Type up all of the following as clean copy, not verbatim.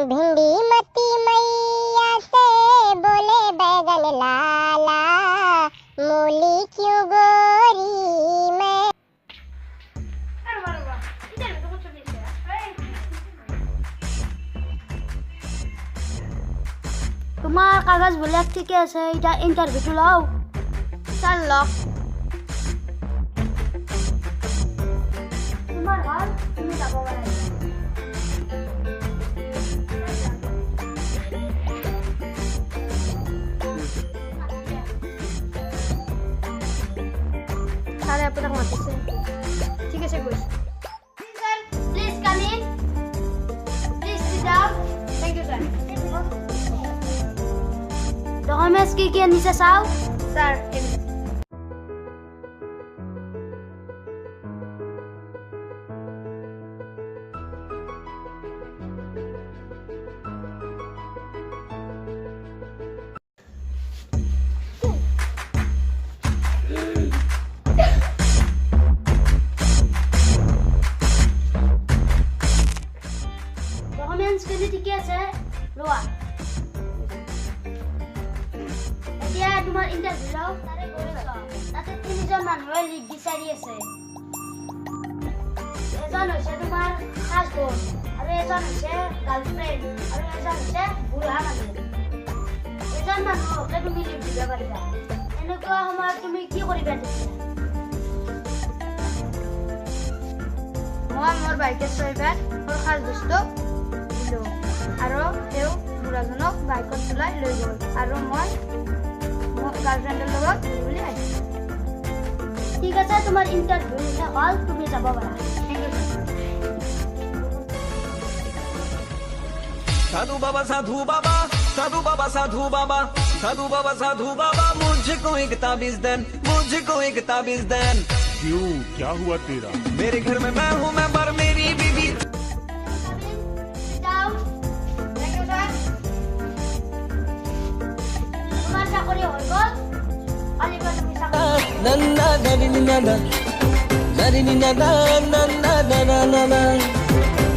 भिंडी मती मैया से बोले बैगन लाला मूली क्यों गोरी मैं। তোমার কাগজ বিলাক ঠিকে আছে, এটা ইন্টারভিউটো লও। স্যার লক তোমার হল তুমি যাব পারা। স্যার আপনাকে মাতিছে। ঠিক আছে কইস। Sir please come in, please sit down. Thank you sir. Documents কি আনিছে চাও। স্যার ডকুমেন্টস খিনি ঠিকে আছে, লোৱা। এতিয়া তোমাৰ ইন্টাৰভিউ লও। তাৰে গৈছ তাতে তিনিজন মানুহে লিখ বিচাৰি আছে। এজন হৈছে তোমাৰ হাজবেণ্ড, আৰু এজন হৈছে গাৰ্লফ্ৰেণ্ড, আৰু এজন হৈছে বুঢ়া মানুহ। এজন মানুহকে তুমি লিখ দিব পাৰিবা। এনেকুৱা সময়ত তুমি কি কৰিবা তেতিয়া? মই মোৰ বাইকে চলাইবাত মোৰ খাজ বস্তু দিলোঁ আৰু তেওঁ বুঢ়াজনক বাইকত চলাই লৈ গ'ল আৰু মই মোৰ গাৰ্লফ্ৰেণ্ডৰ লগত বুলি আহিছোঁ। ঠিক আছে, তোমাৰ ইন্টাৰভিউ শেষ হ'ল, তুমি যাব পাৰা। Thank U. साधु बाबा साधु बाबा साधु बाबा साधु बाबा साधु बाबा साधु बाबा मुझको एक ताबीज देन, मुझको एक ताबीज देन। क्यों, क्या हुआ तेरा? मेरे घर में मैं हूँ मैं पर मेरी बीबी। যাও। Thank you sir. তোমাৰ চাকৰি হৈ গ'ল, কালিৰ পৰা তুমি চাকৰি Nana nani nana nani nana nana nana nana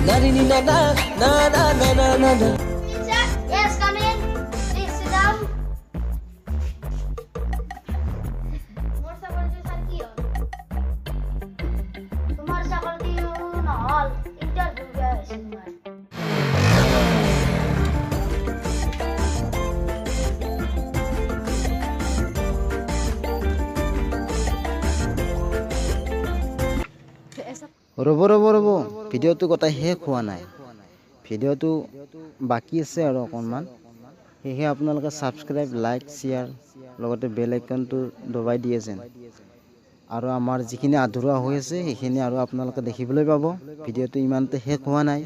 nani nana nana nana nana. Yes, come in. Please sit down. মোৰ চাকৰিটো স্যাৰ কি হ'ল? তোমাৰ চাকৰি নহ'ল, ইন্টাৰভিউ বেয়া হৈছে তোমাৰ। ৰ'ব ভিডিঅ'টো গোটেই শেষ হোৱা নাই, ভিডিঅ'টো বাকী আছে আৰু অকণমান। সেয়েহে আপোনালোকে ছাবস্ক্ৰাইব, লাইক, শ্বেয়াৰ লগতে বেল আইকনটো দবাই দিয়ে যেন। আৰু আমাৰ যিখিনি আধৰুৱা হৈ আছে সেইখিনি আৰু আপোনালোকে দেখিবলৈ পাব। ভিডিঅ'টো ইমানতে শেষ হোৱা নাই,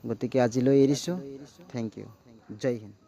গতিকে আজিলৈ এৰিছোঁ। Thank you. জয় হিন্দ।